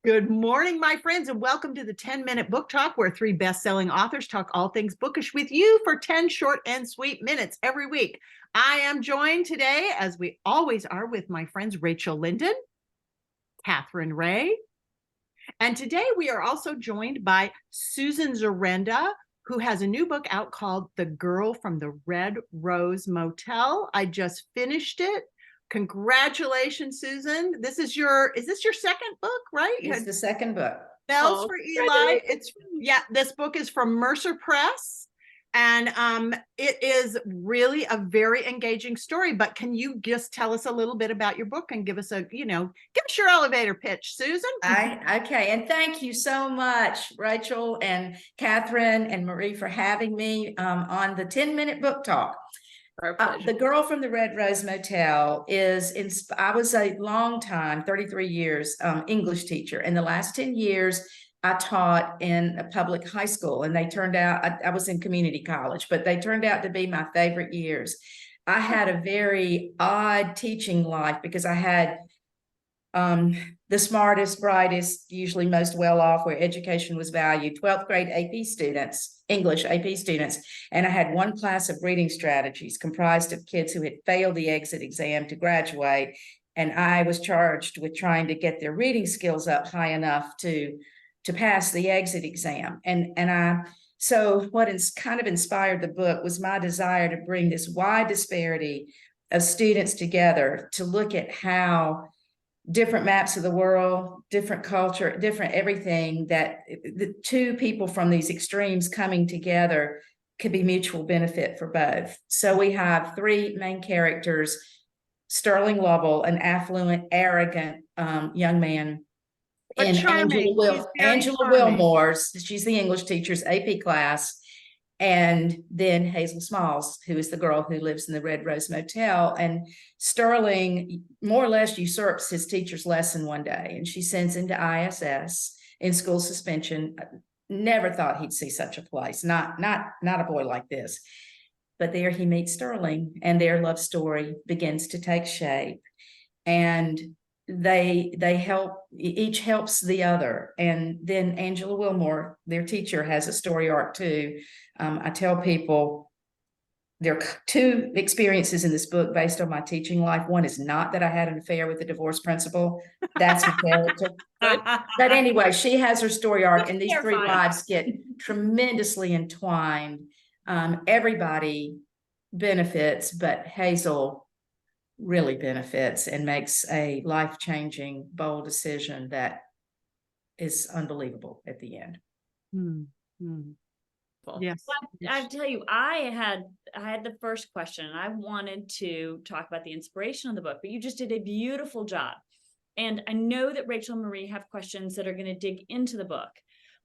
Good morning, my friends, and welcome to the 10-minute book talk, where three best-selling authors talk all things bookish with you for 10 short and sweet minutes every week. I am joined today, as we always are, with my friends Rachel Linden, Katherine Reay, and today we are also joined by Susan Zurenda, who has a new book out called The Girl from the Red Rose Motel. I just finished it. Congratulations, Susan. Is this your second book, right? It's the second book. Bells for Eli. This book is from Mercer Press, and it is really a very engaging story. But can you just tell us a little bit about your book and give us your elevator pitch, Susan? Okay, and thank you so much, Rachel and Katherine and Marie, for having me on the 10-minute book talk. The Girl from the Red Rose Motel I was a long time, 33 years, English teacher. In the last 10 years, I taught in a public high school, and they turned out, I was in community college, but they turned out to be my favorite years. I had a very odd teaching life because I had the smartest, brightest, usually most well-off, where education was valued, 12th grade AP students, English AP students. And I had one class of reading strategies comprised of kids who had failed the exit exam to graduate. And I was charged with trying to get their reading skills up high enough to pass the exit exam. So what kind of inspired the book was my desire to bring this wide disparity of students together to look at how different maps of the world, different culture, different everything, that the two people from these extremes coming together could be mutual benefit for both. So we have three main characters: Sterling Lovell, an affluent, arrogant young man, and Angela Wilmore's, she's the English teacher's AP class, and then Hazel Smalls, who is the girl who lives in the Red Rose Motel. And Sterling more or less usurps his teacher's lesson one day, and she sends him to ISS, in school suspension. Never thought he'd see such a place. Not a boy like this. But there he meets Sterling, and their love story begins to take shape. And each helps the other. And then Angela Wilmore, their teacher, has a story arc too. I tell people there are two experiences in this book based on my teaching life. One is not that I had an affair with the divorce principal. That's her character. But anyway, she has her story arc, and these three lives get tremendously entwined. Everybody benefits, but Hazel really benefits and makes a life-changing, bold decision that is unbelievable at the end. Yes. Well, I tell you, I had the first question, and I wanted to talk about the inspiration of the book, but you just did a beautiful job. And I know that Rachel and Marie have questions that are going to dig into the book,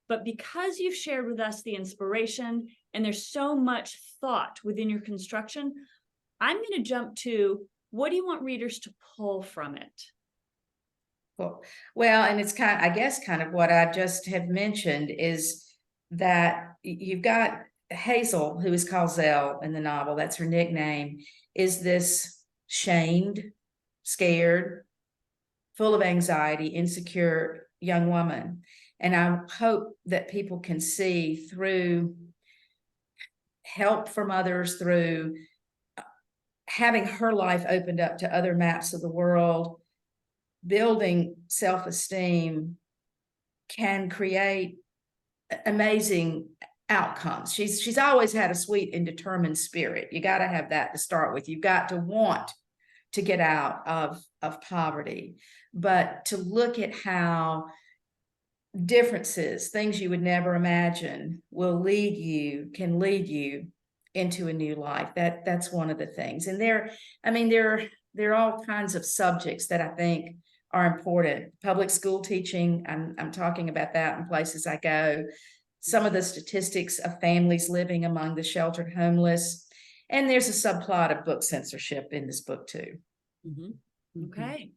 but because you've shared with us the inspiration and there's so much thought within your construction, I'm going to jump to, what do you want readers to pull from it? Cool. Well, and it's I guess kind of what I just have mentioned, is that you've got Hazel, who is called Zell in the novel, that's her nickname, is this shamed, scared, full of anxiety, insecure young woman. And I hope that people can see, through help from others, through having her life opened up to other maps of the world, building self-esteem, can create amazing outcomes. She's always had a sweet and determined spirit. You got to have that to start with. You've got to want to get out of poverty, but to look at how differences, things you would never imagine, can lead you into a new life. That's one of the things. And there are all kinds of subjects that I think are important. Public school teaching, I'm talking about that in places I go. Some of the statistics of families living among the sheltered homeless. And there's a subplot of book censorship in this book too. Okay.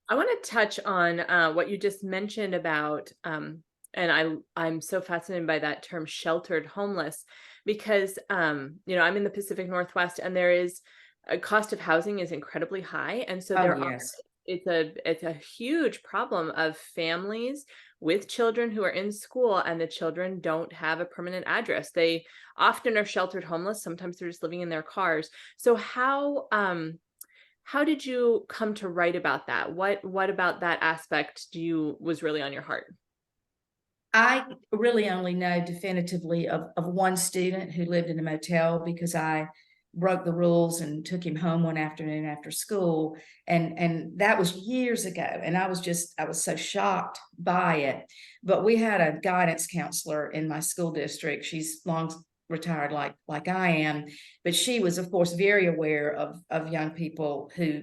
I want to touch on what you just mentioned about, and I'm so fascinated by that term, sheltered homeless, because I'm in the Pacific Northwest, and there is a cost of housing is incredibly high, and so there are it's a huge problem of families with children who are in school and the children don't have a permanent address. They often are sheltered homeless. Sometimes they're just living in their cars. So how did you come to write about that? What about that aspect was really on your heart? I really only know definitively of one student who lived in a motel because I broke the rules and took him home one afternoon after school. And that was years ago. And I was so shocked by it. But we had a guidance counselor in my school district. She's long retired like I am, but she was, of course, very aware of young people who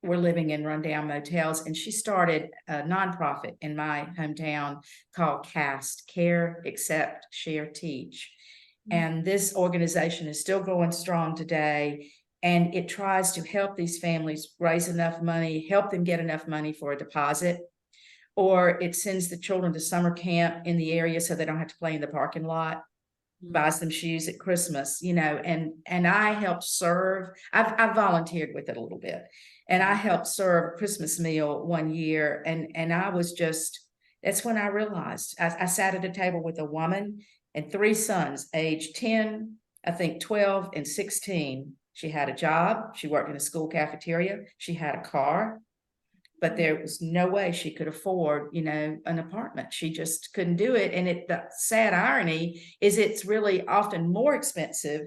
were living in rundown motels, and she started a nonprofit in my hometown called CAST, Care, Accept, Share, Teach. And this organization is still going strong today, and it tries to help these families raise enough money, help them get enough money for a deposit, or it sends the children to summer camp in the area so they don't have to play in the parking lot, buys them shoes at Christmas, and I helped serve. I've volunteered with it a little bit, and I helped serve a Christmas meal one year, and I was that's when I realized I sat at a table with a woman and 3 sons, age 10, I think 12 and 16. She had a job. She worked in a school cafeteria. She had a car, but there was no way she could afford, an apartment. She just couldn't do it. And the sad irony is it's really often more expensive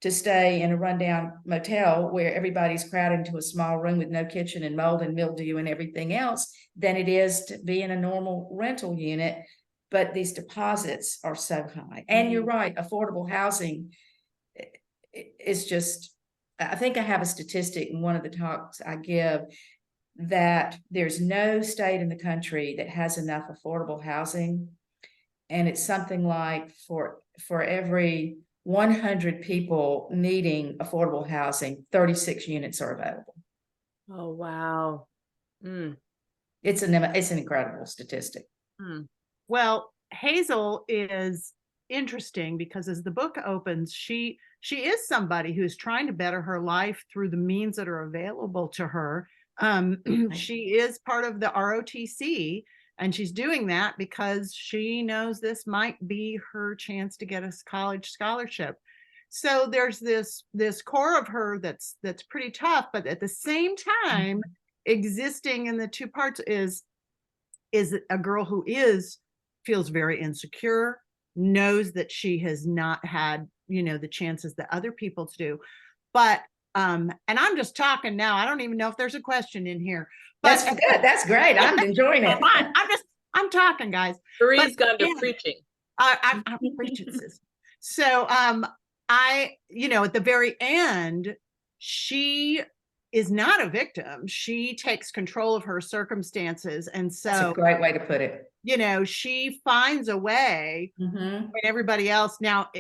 to stay in a rundown motel where everybody's crowded into a small room with no kitchen and mold and mildew and everything else than it is to be in a normal rental unit. But these deposits are so high. And you're right, affordable housing is just, I think I have a statistic in one of the talks I give that there's no state in the country that has enough affordable housing. And it's something like for every 100 people needing affordable housing, 36 units are available. Oh, wow. It's an incredible statistic. Well, Hazel is interesting because as the book opens, she is somebody who's trying to better her life through the means that are available to her. She is part of the ROTC, and she's doing that because she knows this might be her chance to get a college scholarship. So there's this core of her that's pretty tough, but at the same time, existing in the two parts is a girl who feels very insecure, knows that she has not had, the chances that other people do. But and I'm just talking now. I don't even know if there's a question in here. But that's good. That's great. I'm enjoying it. I'm talking, guys. Marie's gone to preaching. I'm preaching. So at the very end, she is not a victim. She takes control of her circumstances. And so that's a great way to put it. She finds a way when everybody else now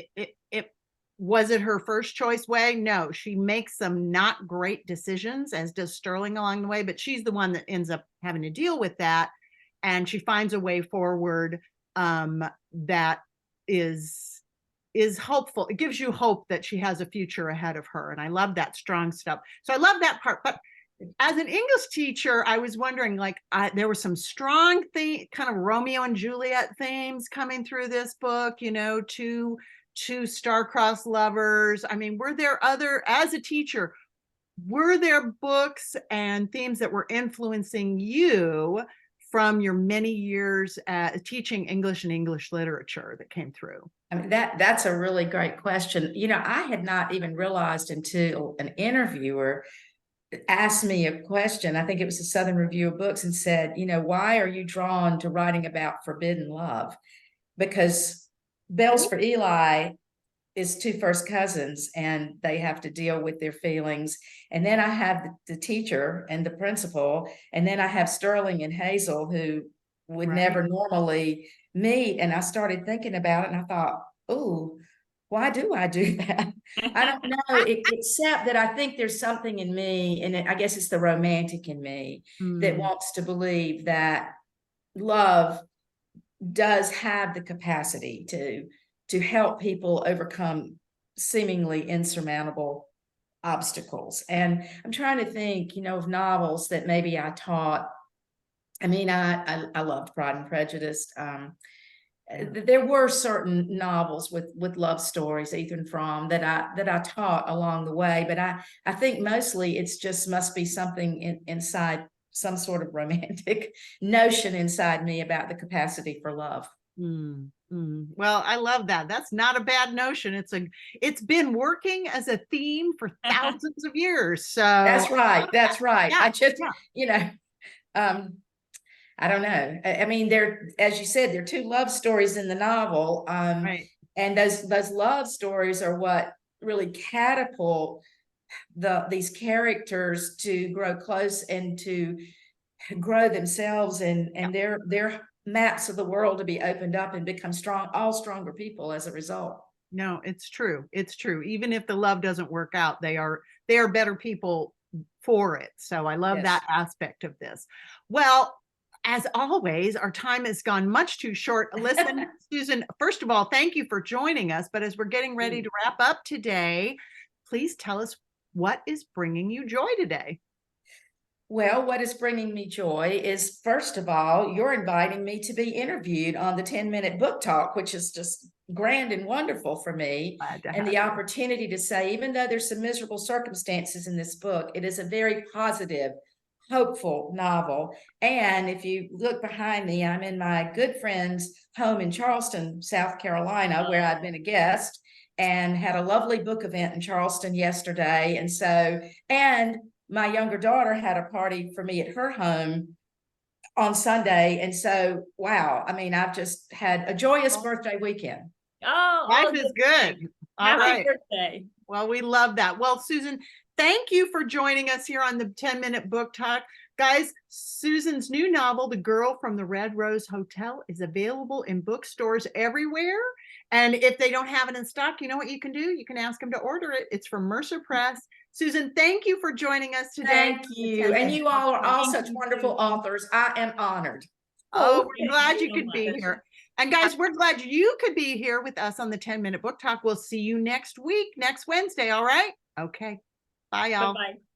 was it her first choice way? No, she makes some not great decisions, as does Sterling along the way, but she's the one that ends up having to deal with that. And she finds a way forward that is hopeful. It gives you hope that she has a future ahead of her. And I love that strong stuff. So I love that part. But as an English teacher, I was wondering, there were some strong kind of Romeo and Juliet themes coming through this book, two star-crossed lovers. I mean, as a teacher, were there books and themes that were influencing you from your many years teaching English and English literature that came through? I mean, that's a really great question. I had not even realized until an interviewer asked me a question. I think it was the Southern Review of Books, and said, why are you drawn to writing about forbidden love? Because Bells for Eli is 2 first cousins, and they have to deal with their feelings. And then I have the teacher and the principal, and then I have Sterling and Hazel, who would never normally meet. And I started thinking about it, and I thought, oh, why do I do that? I don't know, except that I think there's something in me, and I guess it's the romantic in me that wants to believe that love does have the capacity to help people overcome seemingly insurmountable obstacles. And I'm trying to think, of novels that maybe I taught. I mean, I loved Pride and Prejudice. There were certain novels with love stories, even from that I taught along the way. But I think mostly it's just must be something inside, some sort of romantic notion inside me about the capacity for love. Well, I love that. That's not a bad notion. It's been working as a theme for thousands of years. So that's right. That's right. Yeah, I just, I don't know. I mean, as you said, there are two love stories in the novel. right. And those love stories are what really catapult these characters to grow close and to grow themselves and their maps of the world to be opened up and become stronger people as a result. No, it's true. It's true. Even if the love doesn't work out, they are better people for it. So I love that aspect of this. Well, as always, our time has gone much too short. Listen, Susan, first of all, thank you for joining us. But as we're getting ready to wrap up today, please tell us what is bringing you joy today. Well, what is bringing me joy is, first of all, you're inviting me to be interviewed on the 10-minute book talk, which is just grand and wonderful for me. And the opportunity to say, even though there's some miserable circumstances in this book, it is a very positive, hopeful novel. And if you look behind me, I'm in my good friend's home in Charleston, South Carolina, where I've been a guest and had a lovely book event in Charleston yesterday. And my younger daughter had a party for me at her home on Sunday. And so, wow, I mean, I've just had a joyous birthday weekend. Oh, life is good. All Happy right. birthday. Well, we love that. Well, Susan, thank you for joining us here on the 10-minute book talk. Guys, Susan's new novel, The Girl from the Red Rose Hotel, is available in bookstores everywhere. And if they don't have it in stock, you know what you can do? You can ask them to order it. It's from Mercer Press. Susan, thank you for joining us today. Thank you. And you all are all such wonderful authors. I am honored. Oh, we're glad you could be here. And guys, we're glad you could be here with us on the 10-minute book talk. We'll see you next week, next Wednesday. All right. Okay. Bye, y'all. Bye-bye.